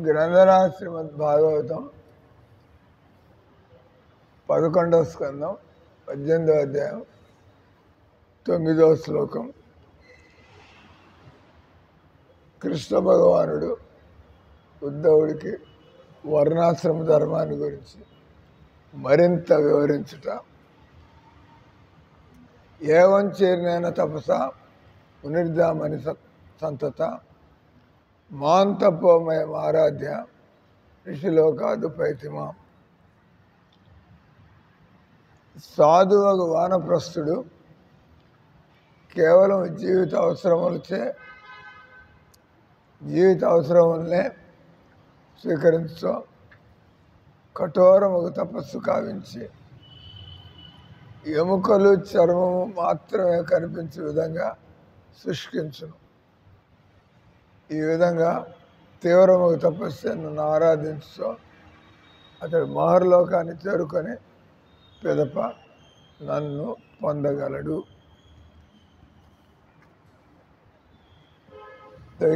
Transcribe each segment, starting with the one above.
గ్రంథరాజ శ్రీమద్ భాగవతం 11వ స్కందం 18వ అధ్యాయం 9వ శ్లోకం. కృష్ణ భగవానుడు ఉద్ధవుడికి వర్ణాశ్రమ ధర్మాన్ని గురించి మరింత వివరించుట. ఏవం చేరినైన తపస పునర్ధామని సంతత మాంతపోమయం ఆరాధ్య ఋషిలోకాదు పైతిమా. సాధువగు వానప్రస్థుడు కేవలం జీవిత అవసరములనే స్వీకరించు కఠోరముగు తపస్సు కావించి ఎముకలు చర్మము మాత్రమే కనిపించే విధంగా శుష్కించును. ఈ విధంగా తీవ్రముగు తపస్సు నన్ను ఆరాధించు అతడు మహర్లోకాన్ని చేరుకొని పిదప నన్ను పొందగలడు.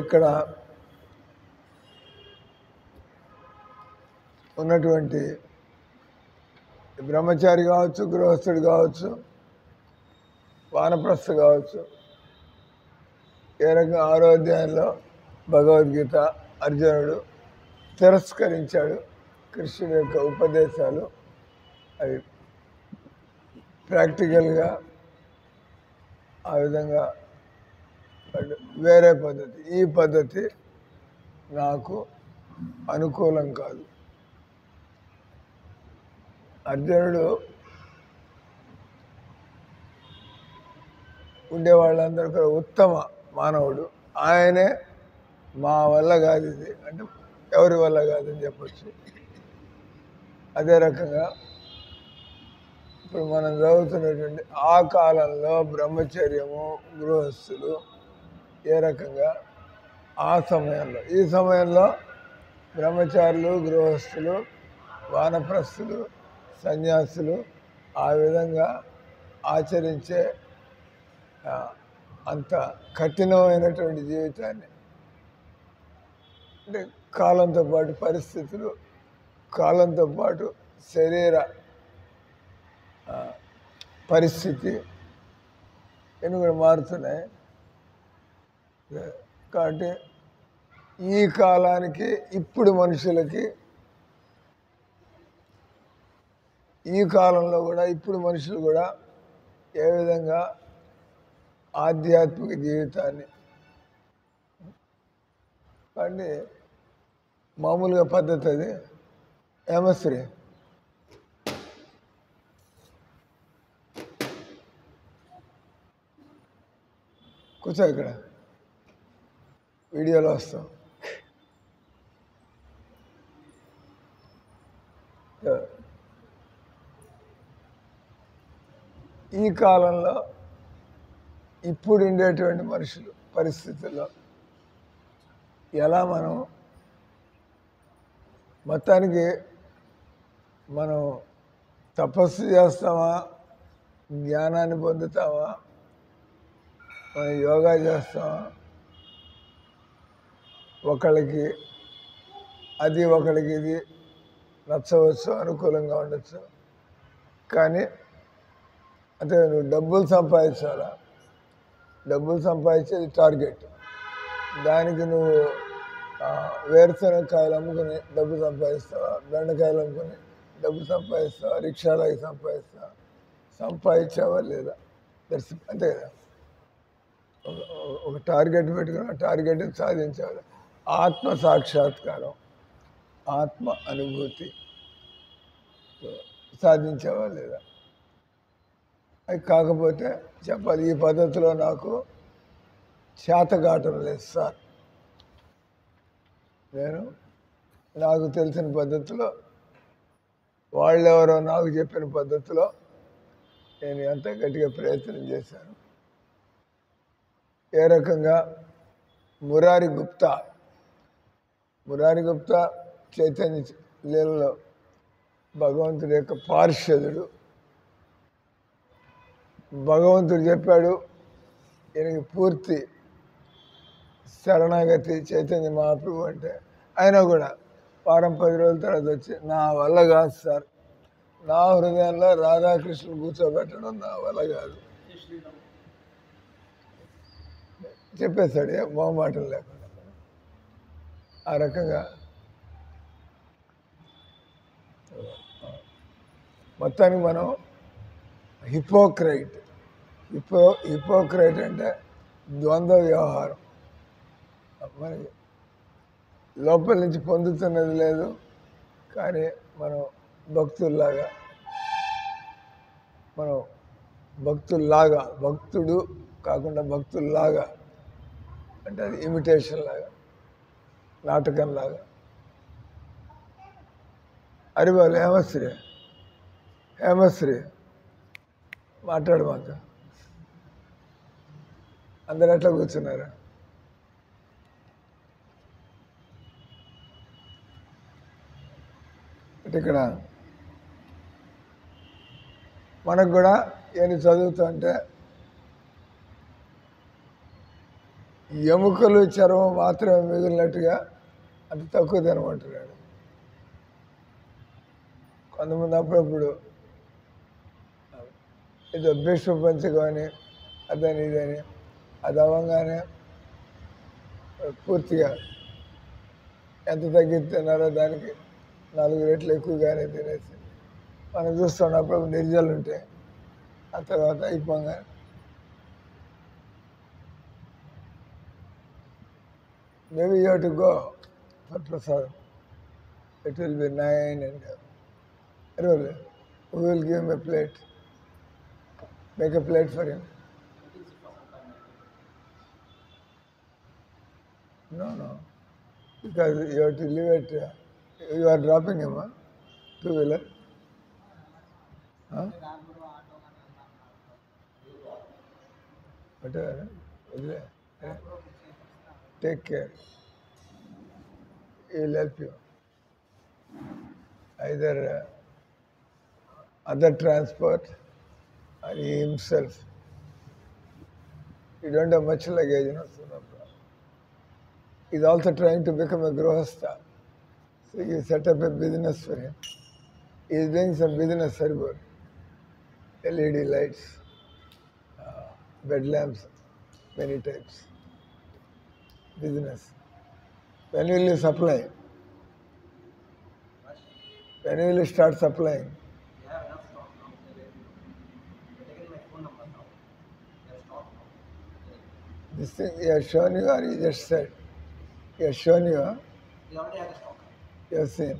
ఇక్కడ ఉన్నటువంటి బ్రహ్మచారి కావచ్చు, గృహస్థుడు కావచ్చు, వానప్రస్థ కావచ్చు, ఏ రకంగా 6వ అధ్యాయంలో భగవద్గీత అర్జునుడు తిరస్కరించాడు. కృష్ణుడి యొక్క ఉపదేశాలు అవి ప్రాక్టికల్గా ఆ విధంగా వేరే పద్ధతి, ఈ పద్ధతి నాకు అనుకూలం కాదు. అర్జునుడు ఉండేవాళ్ళందరూ కూడా ఉత్తమ మానవుడు, ఆయనే మా వల్ల కాదు ఇది అంటే ఎవరి వల్ల కాదని చెప్పచ్చు. అదే రకంగా ఇప్పుడు మనం చదువుతున్నటువంటి ఆ కాలంలో బ్రహ్మచర్యము, గృహస్థులు ఏ రకంగా ఆ సమయంలో, ఈ సమయంలో బ్రహ్మచారులు, గృహస్థులు, వానప్రస్థులు, సన్యాసులు ఆ విధంగా ఆచరించే అంత కఠినమైనటువంటి జీవితాన్ని, అంటే కాలంతో పాటు పరిస్థితులు, కాలంతో పాటు శరీర పరిస్థితి ఇవన్నీ కూడా మారుతున్నాయి. కాబట్టి ఈ కాలానికి ఇప్పుడు మనుషులకి, ఈ కాలంలో కూడా ఇప్పుడు మనుషులు కూడా ఏ విధంగా ఆధ్యాత్మిక జీవితాన్ని, కానీ మామూలుగా పద్ధతి అది. ఏమశ్రీ కూర్చో, ఇక్కడ వీడియోలో వస్తాం. ఈ కాలంలో ఇప్పుడు ఉండేటువంటి మనుషులు పరిస్థితుల్లో ఎలా మనం మొత్తానికి మనం తపస్సు చేస్తామా, జ్ఞానాన్ని పొందుతామా, మనం యోగా చేస్తామా, ఒకళ్ళకి అది ఒకళ్ళకి ఇది నచ్చవచ్చు, అనుకూలంగా ఉండొచ్చు. కానీ అంటే నువ్వు డబ్బులు సంపాదించాలా, డబ్బులు సంపాదించేది టార్గెట్. దానికి నువ్వు వేరుశనగకాయలు అమ్ముకుని డబ్బు సంపాదిస్తావా, బెండకాయలు అమ్ముకుని డబ్బు సంపాదిస్తావా, రిక్షాలకి సంపాదిస్తావా, సంపాదించావా లేదా? అంతే కదా. ఒక టార్గెట్ పెట్టుకుని ఆ టార్గెట్ని సాధించాలి. ఆత్మ సాక్షాత్కారం, ఆత్మ అనుభూతి సాధించావా లేదా? అది కాకపోతే చెప్పాలి, ఈ పద్ధతిలో నాకు చేతగాటం లేదు సార్, నేను నాకు తెలిసిన పద్ధతిలో, వాళ్ళెవరో నాకు చెప్పిన పద్ధతిలో నేను ఎంత గట్టిగా ప్రయత్నం చేశాను. ఏ రకంగా మురారి గుప్తా చైతన్య లీలలో భగవంతుడి యొక్క పార్షదుడు. భగవంతుడు చెప్పాడు, ఈయనకి పూర్తి శరణాగతి చైతన్య మహాప్రభు అంటే అయినా కూడా వారం 10 రోజుల తర్వాత వచ్చి నా వల్ల కాదు సార్, నా హృదయంలో రాధాకృష్ణులు కూర్చోబెట్టడం నా వల్ల కాదు చెప్పేశాడు, మొహమాటం లేకుండా. ఆ రకంగా మొత్తానికి మనం హిపోక్రైట్ అంటే ద్వంద్వ వ్యవహారం. మనకి లోపల నుంచి పొందుతున్నది లేదు, కానీ మనం భక్తుల్లాగా భక్తుడు కాకుండా భక్తుల్లాగా అంటే అది ఇమిటేషన్ లాగా, నాటకం లాగా. అరివాళ్ళు హేమశ్రీ మాట్లాడు మాకు. అందరు ఎట్లా కూర్చున్నారా? అంటే ఇక్కడ మనకు కూడా ఏమి చదువుతుంటే ఎముకలు చర్మం మాత్రమే మిగిలినట్టుగా అంత తక్కువ తినమంటున్నాడు. కొంతమంది అప్పుడప్పుడు ఏదో భీష్మ పంచకం అని అదని ఇదని అది అవ్వగానే పూర్తిగా ఎంత తగ్గిస్తున్నారో దానికి 4 రెట్లు ఎక్కువగానే తినేసి మనం చూస్తున్నప్పుడు నిర్జలు ఉంటే ఆ తర్వాత అయిపోగా maybe you have to go for prasadam. It will be 9 and who will give him a plate? Make a plate for him. No. Because you have to leave it. You are dropping him, huh? 2-wheeler. Huh? Whatever. Take care. He will help you. Either other transport or he himself. You don't have much luggage, so no problem. He's also trying to become a grihastha. So you set up a business for him. He's doing some business for good. LED lights, bed lamps, many types. Business. When will you supply? When will you start supplying? We have enough stock now. They're taking my phone number now. They have stock now. This thing he has shown you or he just said? He has shown you, huh? They already have the stock. You have seen.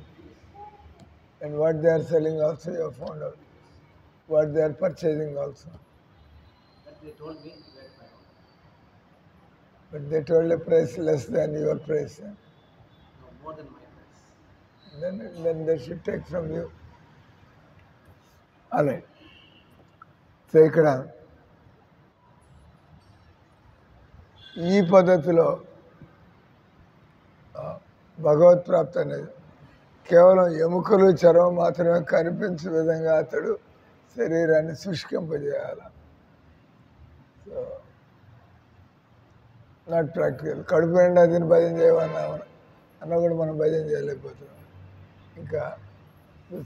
And what they are selling also you have found out. What they are purchasing also. But they told me to verify out. But they told a price less than your price. Huh? No, more than my price. Then they should take from you. All right. So ఇక్కడ ఈ పద్ధతిలో భగవత్ ప్రాప్తి అనేది కేవలం ఎముకలు చర్మం మాత్రమే కనిపించే విధంగా అతడు శరీరాన్ని శుష్కింపజేయాలి. So not practical. కడుపు నిండా తిని భజన చేయమన్నా అన్న కూడా మనం భజన చేయలేకపోతున్నాం. ఇంకా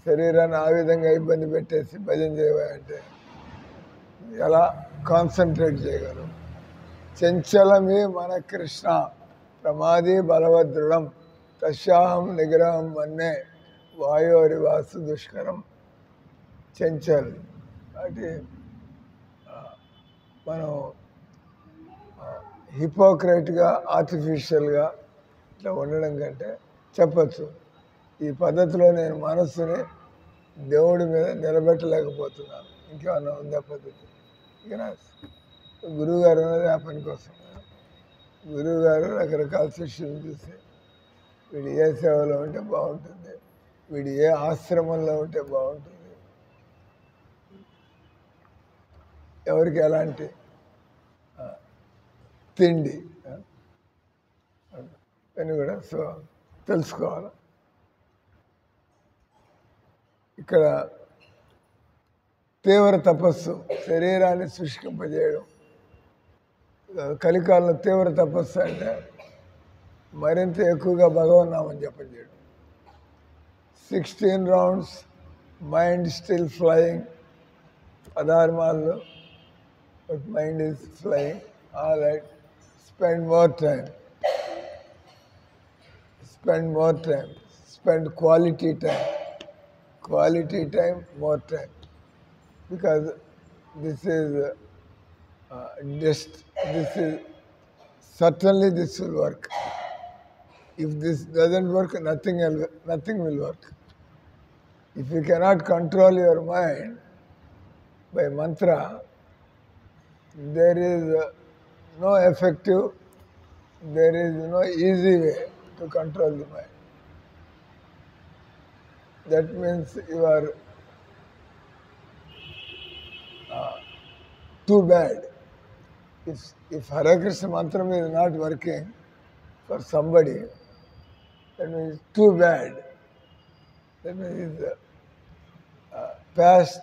శరీరాన్ని ఆ విధంగా ఇబ్బంది పెట్టేసి భజన చేయమంటే ఎలా కాన్సన్ట్రేట్ చేయగలం? చంచలమే మన కృష్ణ ప్రమాది బలవదృఢం తస్యాహం నిగ్రహం మన్నే వాయోరి వాసు దుష్కరం. చంచల్ అంటే మనం హిపోక్రైట్గా ఆర్టిఫిషియల్గా ఇట్లా ఉండడం కంటే చెప్పచ్చు, ఈ పద్ధతిలో నేను మనస్సుని దేవుడి మీద నిలబెట్టలేకపోతున్నాను, ఇంకేమన్నా ఉందా పద్ధతి? ఇక గురువు గారు ఉన్నది ఆ పని కోసం. గురువు గారు రకరకాల శిష్యులు చూసి వీడు ఏ సేవలో ఉంటే బాగుంటుంది, వీడు ఏ ఆశ్రమంలో ఉంటే బాగుంటుంది, ఎవరికి ఎలాంటి తిండి అని కూడా సో తెలుసుకోవాలి. ఇక్కడ తీవ్ర తపస్సు, శరీరాన్ని శుష్కింపజేయడం. కలికాలంలో తీవ్ర తపస్సు అంటే మరింత ఎక్కువగా భగవన్నామం జపం చేయడం. 16 రౌండ్స్, మైండ్ స్టిల్ ఫ్లయింగ్, 16 మార్లు, but mind is flying. All right, spend more time, spend quality time, more time, because this is certainly this will work. If this doesn't work, nothing will work. If you cannot control your mind by mantra, there is no effective, there is no easy way to control the mind. That means you are too bad. If Hare Krishna mantra is not working for somebody, that means too bad. That means past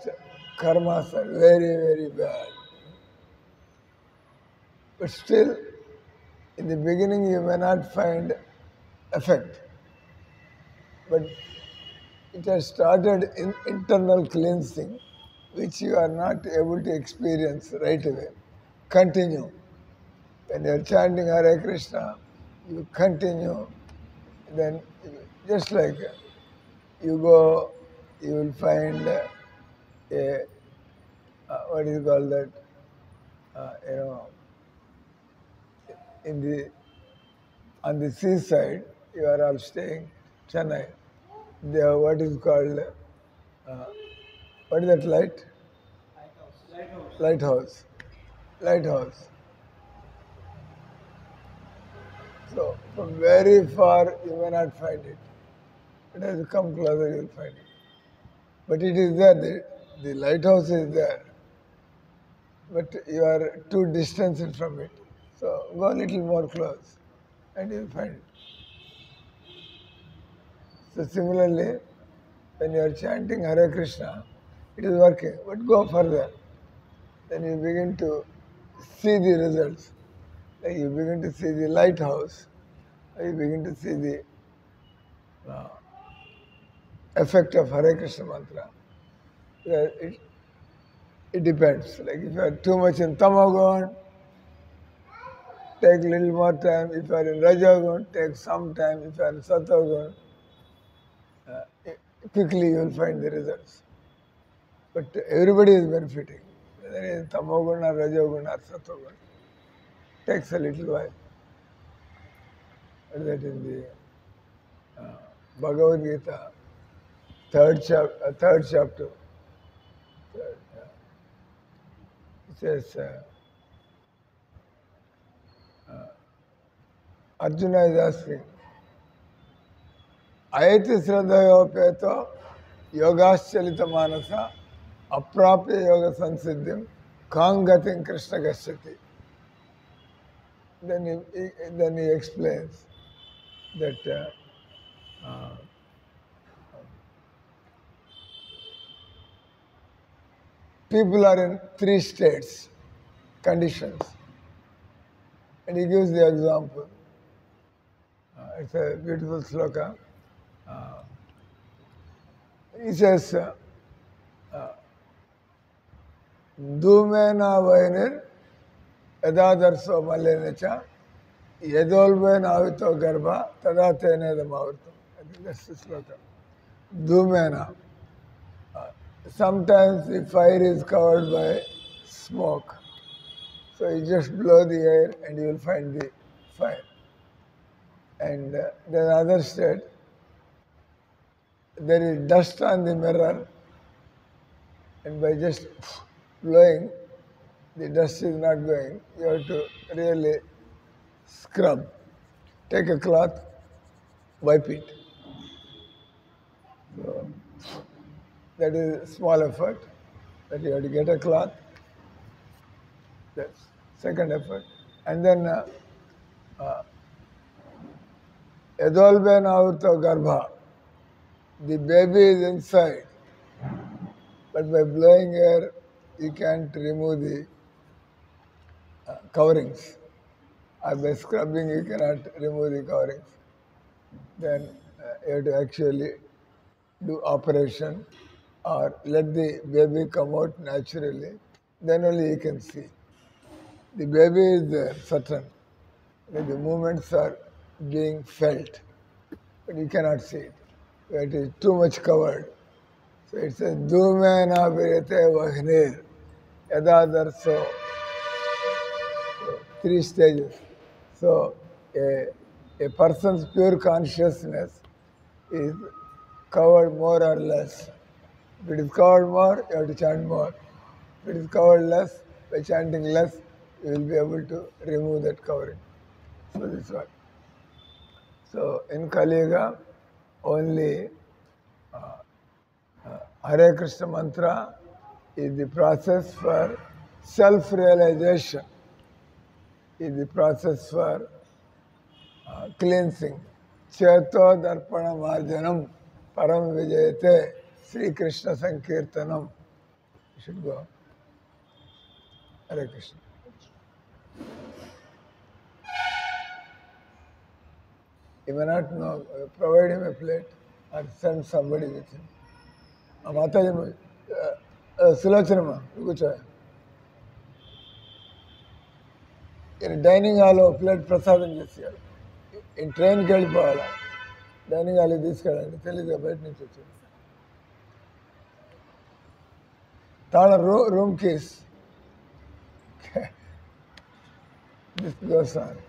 karmas are very, very bad. But still, in the beginning you may not find effect. But it has started in internal cleansing, which you are not able to experience right away. Continue. When you are chanting Hare Krishna, you continue. Then, just like you go, you will find what do you call that? On the seaside, you are all staying, Chennai. There, what is called, what is that light? Lighthouse. So, from very far, you may not find it. But as you come closer, you will find it. But it is there, the lighthouse is there. But you are too distanced from it. So, go a little more close and you will find it. So, similarly, when you are chanting Hare Krishna, it is working. But go further. Then you begin to see the results. Like you begin to see the lighthouse. You begin to see the effect of Hare Krishna mantra. It depends. Like if you are too much in Tamagun, take little more time. If you are in Rajagun, take some time. If you are in Satagun, quickly you will find the results. But everybody is benefiting, whether it is Tamagun or Rajagun or Satagun. Takes a little while. And that in the Bhagavad Gita, third chapter, it says, Arjuna is asking, Ayati Sradhayopeto Yogaschalita Manasa Aprapya Yoga Sansiddhim Kangatim Krishna Gashati. Then he explains that people are in 3 states, conditions. And he gives the example. It's a beautiful sloka. He says, Dhumena vainir yadadarso malenecha yadolvena avito garbha tada tenedam avrtam. I think that's the sloka. Dhumena. Sometimes the fire is covered by smoke. So you just blow the air and you will find the fire. And the other state, there is dust on the mirror, and by just blowing, the dust is not going. You have to really scrub. Take a cloth, wipe it. So that is a small effort, that you have to get a cloth. That's second effort. And then Yadolben Avurto Garbha, the baby is inside, but by blowing air, you can't remove the coverings. or by scrubbing you cannot remove the coverings. Then you have to actually do operation or let the baby come out naturally. Then only you can see. The baby is there, certain. The movements are being felt, but you cannot see it. It is too much covered. So it says, Dhumena virate vahnir. Yadadarso. So 3 stages. So a person's pure consciousness is covered more or less. If it is covered more, you have to chant more. If it is covered less, by chanting less, you will be able to remove that covering. So this one. So in Kali Yuga, only Hare Krishna mantra is the process for self-realization, is the process for cleansing. Cheto darpana marjanam param vijayate Sri Krishna Sankirtanam. You should go. Hare Krishna. You may not know, provide him a plate or send somebody with him. Mataji, Sulochanama, కూర్చో. Dining హాల్లో plate ప్రసాదం చేసేయాలి. ట్రైన్కి వెళ్ళిపోవాలి, dining హాల్కి తీసుకెళ్ళండి. తెలీదు బయట నుంచి వచ్చింది. తాళ room keys this goes on.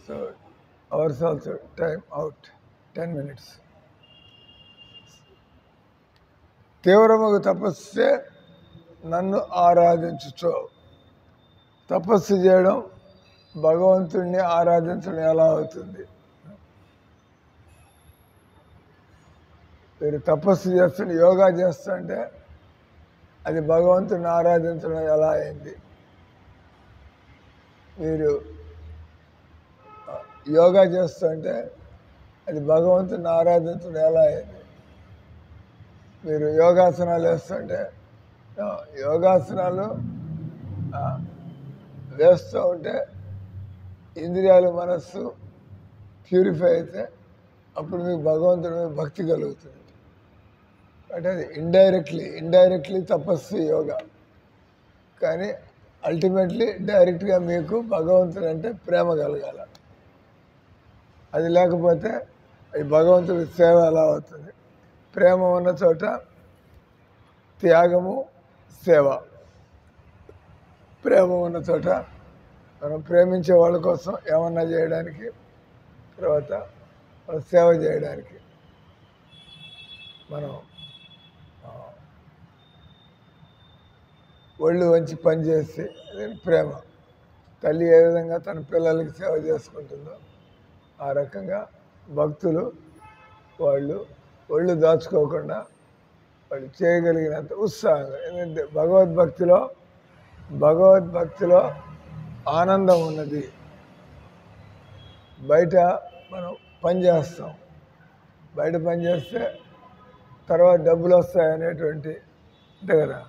So ours also time out 10 minutes. తీవ్రముగా తపస్సే నన్ను ఆరాధించుచో. తపస్సు చేయడం భగవంతుడిని ఆరాధించడం ఎలా అవుతుంది? మీరు తపస్సు చేస్తుంటే, యోగా చేస్తుంటే అది భగవంతుడిని ఆరాధించడం ఎలా అయింది? మీరు యోగా చేస్తుంటే అది భగవంతుని ఆరాధించడం ఎలా అయింది? మీరు యోగాసనాలు వేస్తుంటే, యోగాసనాలు వేస్తూ ఉంటే ఇంద్రియాలు మనస్సు ప్యూరిఫై అయితే అప్పుడు మీకు భగవంతుడి మీద భక్తి కలుగుతుంది. అంటే అది ఇండైరెక్ట్లీ తపస్సు యోగా. కానీ అల్టిమేట్లీ డైరెక్ట్గా మీకు భగవంతుడు అంటే ప్రేమ కలగాల. అది లేకపోతే అది భగవంతుడి సేవ ఎలా అవుతుంది? ప్రేమ ఉన్న చోట త్యాగము, సేవ. ప్రేమ ఉన్న చోట మనం ప్రేమించే వాళ్ళ కోసం ఏమన్నా చేయడానికి, తర్వాత వాళ్ళ సేవ చేయడానికి మనం ఒళ్ళు వంచి పనిచేసి ప్రేమ. తల్లి ఏ విధంగా తన పిల్లలకి సేవ చేసుకుంటుందో ఆ రకంగా భక్తులు వాళ్ళు ఒళ్ళు దాచుకోకుండా వాళ్ళు చేయగలిగినంత ఉత్సాహంగా. ఎందుకంటే భగవద్భక్తిలో ఆనందం ఉన్నది. బయట మనం పని చేస్తాం, బయట పని చేస్తే తర్వాత డబ్బులు వస్తాయనేటువంటి అంతే కదా.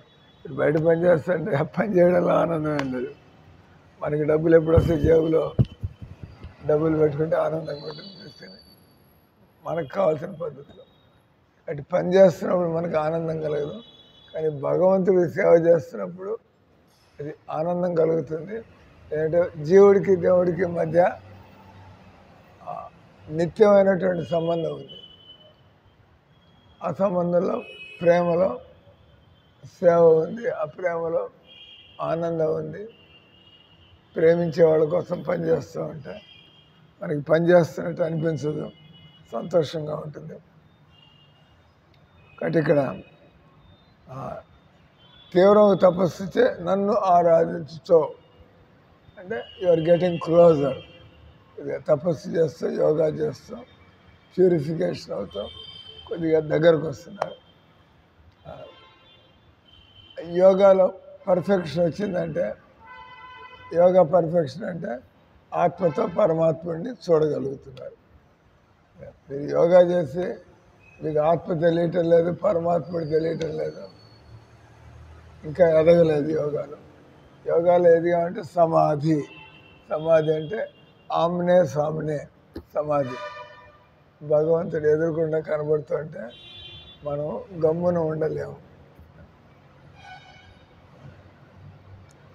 బయట పని చేస్తుంటే పని చేయడంలో ఆనందం లేదు. మనకి డబ్బులు ఎప్పుడు వస్తాయి? జేబులో డబ్బులు పెట్టుకుంటే ఆనందంగా ఉంటుంది. మనకు కావాల్సిన పద్ధతిలో అటు పని చేస్తున్నప్పుడు మనకు ఆనందం కలగదు, కానీ భగవంతుడికి సేవ చేస్తున్నప్పుడు అది ఆనందం కలుగుతుంది. ఏంటంటే జీవుడికి దేవుడికి మధ్య నిత్యమైనటువంటి సంబంధం ఉంది. ఆ సంబంధంలో ప్రేమలో సేవ ఉంది, ఆ ప్రేమలో ఆనందం ఉంది. ప్రేమించే వాళ్ళ కోసం పనిచేస్తూ ఉంటే మనకి పని చేస్తున్నట్టు అనిపించదు, సంతోషంగా ఉంటుంది. కాబట్టి ఇక్కడ తీవ్రంగా తపస్సుచే నన్ను ఆరాధించుచో అంటే యు ఆర్ గెటింగ్ క్లోజర్. తపస్సు చేస్తూ యోగా చేస్తూ ప్యూరిఫికేషన్ అవుతాం, కొద్దిగా దగ్గరకు వస్తున్నారు. యోగాలో పర్ఫెక్షన్ వచ్చిందంటే, యోగా పర్ఫెక్షన్ అంటే ఆత్మతో పరమాత్ముడిని చూడగలుగుతున్నారు. మీరు యోగా చేసి మీకు ఆత్మ తెలియటం లేదు, పరమాత్ముడు తెలియటం లేదు, ఇంకా ఎదగలేదు యోగాలో. యోగాలో ఎదిగామంటే సమాధి. సమాధి అంటే ఆమ్నే సామ్నే సమాధి. భగవంతుడు ఎదురుకుండా కనబడుతుంటే మనం గమ్మున ఉండలేము.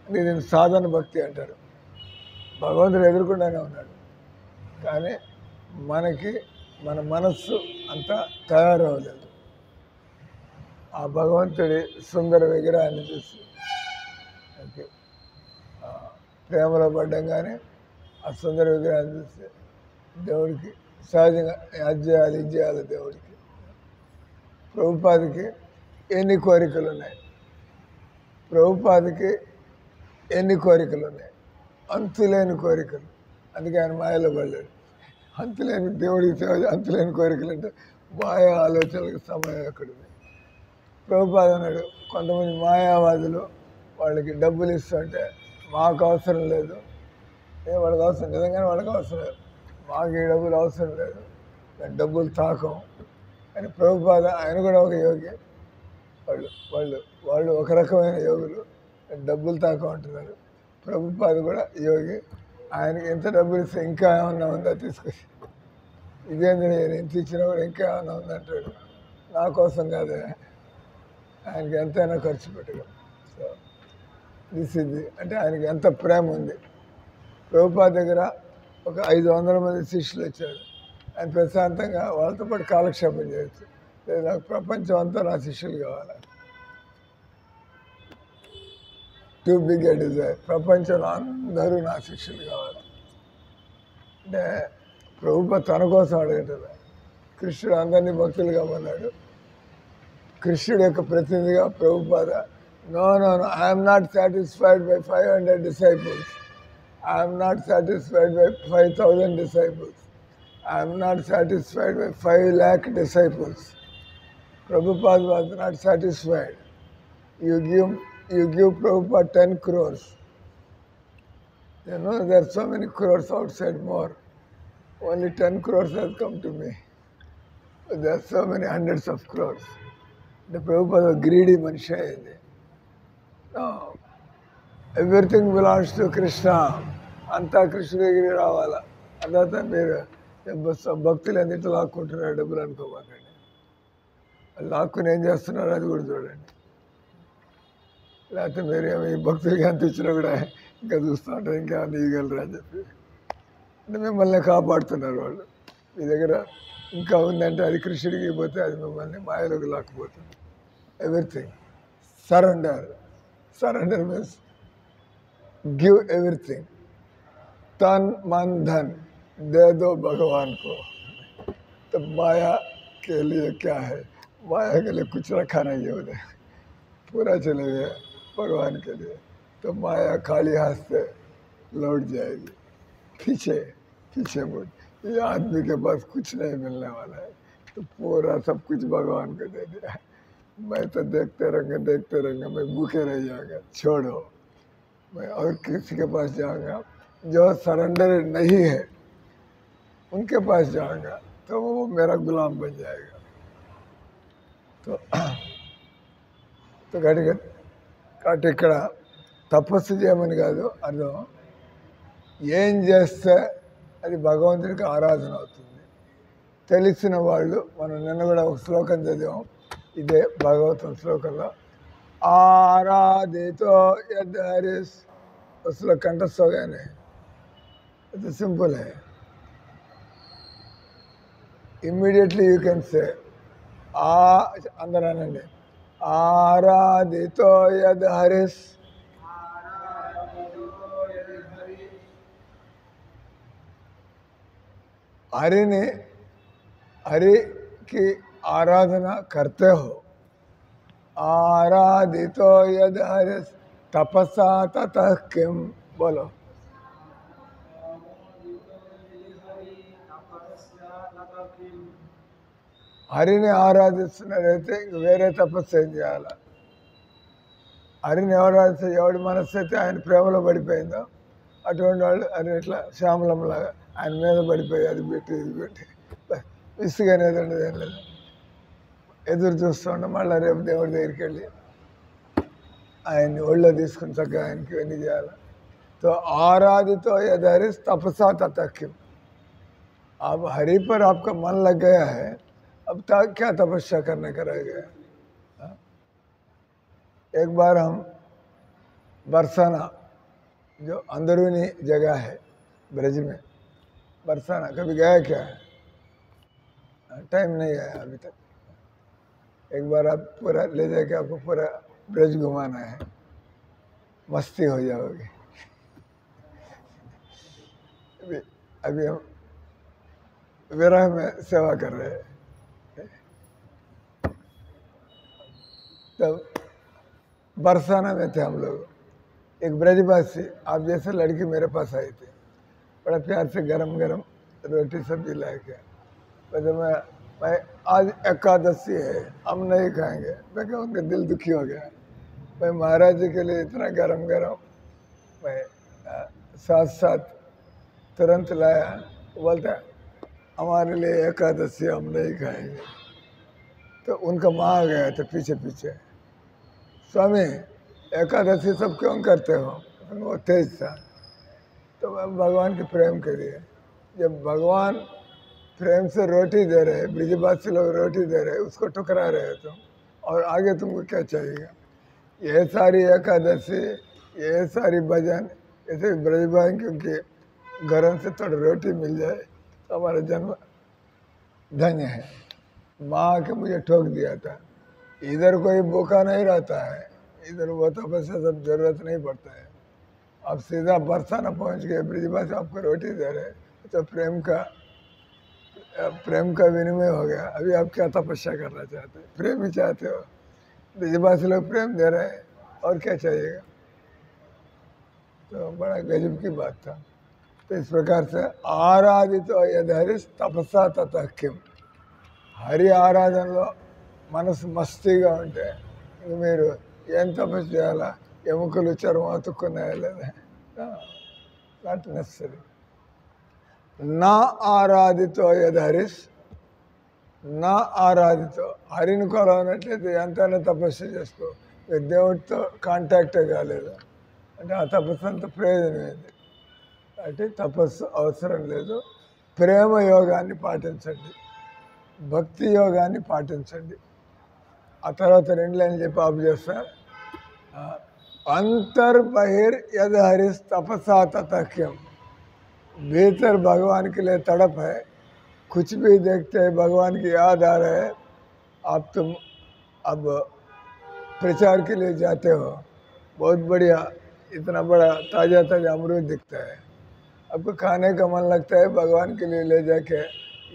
దీన్ని సాధన భక్తి అంటారు. భగవంతుడు ఎదురుకుండానే ఉన్నాడు, కానీ మన మనస్సు అంతా తయారవ్వలేదు. ఆ భగవంతుడి సుందర విగ్రహాన్ని చూసి ప్రేమలో పడ్డం, కానీ ఆ సుందర విగ్రహాన్ని చూసి దేవుడికి సహజంగా అది చేయాలి దేవుడికి. ప్రభుపాదికి ఎన్ని కోరికలు ఉన్నాయి, ప్రభుపాదికి ఎన్ని కోరికలు ఉన్నాయి, అంతులేని కోరికలు. అందుకే ఆయన మాయలో పడ్డాడు. అంతులేని దేవుడికి అంతులేని కోరికలు అంటే మాయా ఆలోచనలకు సమయం ఎక్కడుంది. ప్రభుపాద అన్నాడు, కొంతమంది మాయావాదులు వాళ్ళకి డబ్బులు ఇస్తుంటే మాకు అవసరం లేదు, వాళ్ళకి అవసరం, నిజంగానే వాళ్ళకి అవసరం లేదు, మాకు ఈ డబ్బులు అవసరం లేదు, డబ్బులు తాకం అని ప్రభుపాద. ఆయన కూడా ఒక యోగి. వాళ్ళు ఒక రకమైన యోగులు, డబ్బులు తాకం అంటున్నారు. ప్రభుపాద కూడా యోగి. ఆయనకి ఎంత డబ్బులు ఇస్తే ఇంకా ఏమన్నా ఉందా తీసుకొచ్చి, ఇదేంద్ర నేను ఎంత ఇచ్చినా కూడా ఇంకా ఏమన్నా ఉందంటాడు. నా కోసం కాదే, ఆయనకి ఎంతైనా ఖర్చు పెట్టగలం. సో దిస్ ఇది అంటే ఆయనకి ఎంత ప్రేమ ఉంది. ప్రభుపాద దగ్గర ఒక 500 మంది శిష్యులు వచ్చారు. ఆయన ప్రశాంతంగా వాళ్ళతో పాటు కాలక్షేపం చేయొచ్చు. లేదు నాకు ప్రపంచం అంతా నా శిష్యులు కావాలి, టూ బిగ్ ఎ డిజైర్, ప్రపంచంలో అందరూ నా శిష్యులు కావాలి అంటే ప్రభుపాద తన కోసం అడగటం. కృష్ణుడు అందరినీ భక్తులు కామన్నాడు. కృష్ణుడు యొక్క ప్రతినిధిగా Prabhupada, no I'm not satisfied by 500 disciples, I'm not satisfied by 5,000 disciples, I'm not satisfied by 5 lakh disciples. Prabhupada was not satisfied. You give Prabhupada 10 crores. You know, there are so many crores outside more. Only 10 crores has come to me. But there are so many hundreds of crores. The Prabhupada was greedy మనిషి అయింది. No. Everything belongs to Krishna. అంతా కృష్ణ దగ్గరికి రావాలా. తర్వాత మీరు భక్తులు ఎందుకు లాక్కుంటున్నారు డబ్బులు అనుకోమాకండి. లాక్కుని ఏం చేస్తున్నారు అది కూడా చూడండి. లేకపోతే మీరేమో ఈ భక్తులకి ఎంత ఇచ్చినా కూడా ఇంకా చూస్తూ ఉంటారు, ఇంకా నీయగలరా అని చెప్పి. అంటే మిమ్మల్ని కాపాడుతున్నారు వాళ్ళు. మీ దగ్గర ఇంకా ఉందంటే అది కృష్ణుడికి పోతే అది మిమ్మల్ని మాయలోకి లాక్కుపోతుంది. Everything surrender means give everything. तन मन धन दे दो भगवान को. तो माया के लिए क्या है, माया के लिए कुछ रखा नहीं है उन्हें, पूरा चले गए भगवान के लिए. तो माया खाली हाथ से लौट जाएगी. पीछे मुड़. ये आदमी के पास कुछ नहीं मिलने वाला है, तो पूरा सब कुछ भगवान को दे दिया. मैं तो देखते रहेंगे मैं भूखे रह जाऊंगा, छोड़ो. मैं और किसी के पास जाऊंगा जो सरेंडर नहीं है, उनके पास जाऊंगा तो वो मेरा गुलाम बन जाएगा. तो కాబట్టి ఇక్కడ తపస్సు చేయమని కాదు అర్థం. ఏం చేస్తే అది భగవంతుడికి ఆరాధన అవుతుంది. తెలిసిన వాళ్ళు, మనం నిన్న కూడా ఒక శ్లోకం చదివాం, ఇదే భాగవతం శ్లోకంలో, ఆరాధితో యద్హరిస్. అసలు కంఠస్థోగానే it's simple hai. Immediately you can say andaranandi aradhito yad haris. Hari की आराधना करते हो. आराधितो यद हरिस तपसा ततः किम. बोलो. హరిని ఆరాధిస్తున్నదైతే ఇంక వేరే తపస్సు ఏం చేయాలి? హరిని ఆరాధిస్తే ఎవడి మనస్సు అయితే ఆయన ప్రేమలో పడిపోయిందో అటువంటి వాళ్ళు అది ఇట్లా శ్యామలంలాగా ఆయన మీద పడిపోయి అది పెట్టి ఇది పెట్టి విసుగనేది ఉండదు, ఏం లేదు. ఎదురు చూస్తుండే మళ్ళీ రేపు దేవుడి దగ్గరికి వెళ్ళి ఆయన్ని ఒళ్ళో తీసుకుని చక్కగా ఆయనకి ఎన్ని చేయాలి. तो आराधि तो यद हरि तपसा तथक्यम, अब हरि पर आपका मन लग गया है, अब तक क्या तपस्या करने का रह गया. एक बार हम बरसाना जो अंदरूनी जगह है ब्रज में, बरसाना कभी गया क्या है? टाइम नहीं है अभी तक. एक बार आप पूरा ले जाके आपको पूरा ब्रज घुमाना है, मस्ती हो जाओगे. अभी हम विरह में सेवा कर रहे हैं. तब बरसाना में थे हम लोग. एक ब्रजवासी आप जैसे लड़की मेरे पास आई थी, बड़ा प्यार से गरम गरम रोटी सब्जी ला के. वैसे मैं आज एकादशी है, हम नहीं खाएंगे. मैं क्या, उनका दिल दुखी हो गया. मैं महाराज जी के लिए इतना गरम गरम मैं साथ साथ तुरंत लाया. बोलता हमारे लिए एकादशी हम नहीं खाएंगे. तो उनका माँ आ गया था पीछे पीछे, स्वामी एकादशी सब क्यों करते हो? वो तेज था. तो भगवान के प्रेम के लिए, जब भगवान प्रेम से रोटी दे रहे, ब्रिजवासी लोग रोटी दे रहे, उसको टुकरा रहे तुम, और आगे तुमको क्या चाहिए? ये सारी एकादशी, ये सारी भजन, ऐसे ब्रजवासी क्योंकि गरम से थोड़ी रोटी मिल जाए तो हमारा जन्म धन्य है. माँ के मुझे ठोक दिया था. इधर कोई भूखा नहीं रहता है, इधर वो तपस्या सब जरूरत नहीं पड़ता है. आप सीधा बरसाना पहुंच गए, ब्रिजवासी आपको रोटी दे रहे, तो प्रेम का विनिमय हो गया. अभी आप क्या तपस्या करना चाहते हैं? प्रेम ही चाहते हो. ब्रिजवासी लोग प्रेम दे रहे हैं, और क्या चाहिएगा? तो बड़ा गजब की बात था. तो इस प्रकार से ఆరాధితో యదహరి తపసా తథక్యం, హరి ఆరాధనలో మనసు మస్తీగా ఉంటే ఇంక మీరు ఏం తపస్సు చేయాలా? ఎముకలు చర్మం అతుక్కున్నాయా లేదా? Not necessary. నా ఆరాధితో యదహరిస్, నా ఆరాధితో హరిని కొలవనట్లయితే ఎంతైనా తపస్సు చేసుకో, దేవుడితో కాంటాక్టే కాలేదు అంటే ఆ తపస్సు అంత ప్రయోజనం ఏంది? అంటే తపస్సు అవసరం లేదు. ప్రేమ యోగాన్ని పాటించండి, భక్తి యోగాన్ని పాటించండి. ఆ తర్వాత 2 లైన్లు చెప్పి ఆపు చేస్తా. अंतर बहिर यद हरिस तपसा तथक्यम, भीतर भगवान के लिए तड़प है, कुछ भी देखते हैं भगवान की याद आ रहा है. आप तुम अब प्रचार के लिए जाते हो, बहुत बढ़िया, इतना बड़ा ताज़ा ताज़ा अमरूद दिखता है, आपको खाने का मन लगता है, भगवान के लिए ले जाके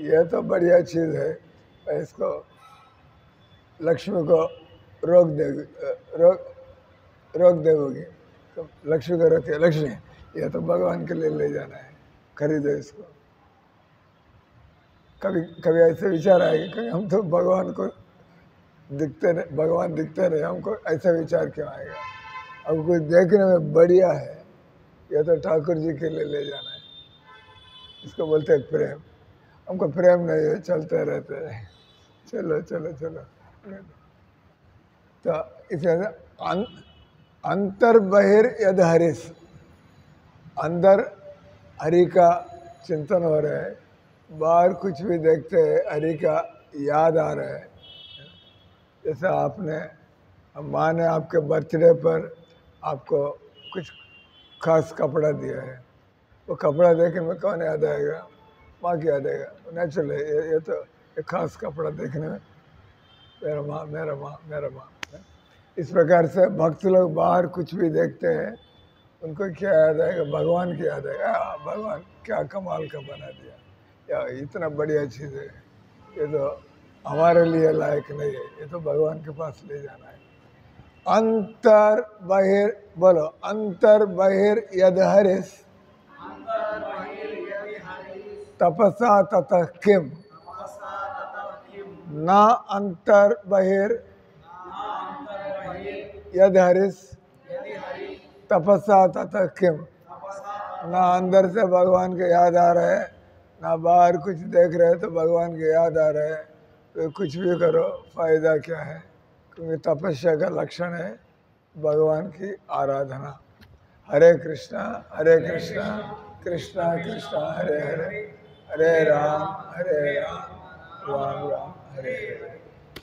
यह तो बढ़िया चीज़ है, इसको लक्ष्मी को रोक देगी. तो लक्ष्मी को रोके, लक्ष्मी यह तो भगवान के लिए ले जाना है, खरीदो इसको. कभी कभी ऐसे विचार आएगा कि हम तो भगवान को भगवान दिखते रहे, हमको ऐसा विचार क्यों आएगा? अब कुछ देखने में बढ़िया है, यह तो ठाकुर जी के लिए ले जाना है. इसको बोलते हैं प्रेम. हमको प्रेम नहीं है, चलते रहते हैं, चलो चलो चलो. तो इसलिए अंतर बहिर यद हरिस, अंदर हरि का चिंतन हो रहा है, बाहर कुछ भी देखते हैं हरि का याद आ रहा है. जैसे आपने, माँ ने आपके बर्थडे पर आपको कुछ खास कपड़ा दिया है, वो कपड़ा देखने में कौन याद आएगा? माँ की याद आएगा. नेचुरल है ये तो, एक खास कपड़ा देखने में मेरा माँ मेरा माँ मेरा माँ. इस प्रकार से भक्त लोग बाहर कुछ भी देखते हैं, उनको क्या याद आएगा? भगवान की याद आएगा. भगवान क्या कमाल का बना दिया, या इतना बढ़िया चीज़ है, ये तो हमारे लिए लायक नहीं है, ये तो भगवान के पास ले जाना है. अंतर बहिर, बोलो अंतर बहिर यद हरिस तपसा ततः किम, ना अंतर बहिर यद हरिस तपसा ततः किम. ना अंदर से भगवान के याद आ रहा है, ना बाहर कुछ देख रहे तो भगवान के याद आ रहा है, तो कुछ भी करो फायदा क्या है? क्योंकि तपस्या का लक्षण है भगवान की आराधना। हरे कृष्णा कृष्णा कृष्णा हरे हरे, हरे राम राम राम हरे हरे।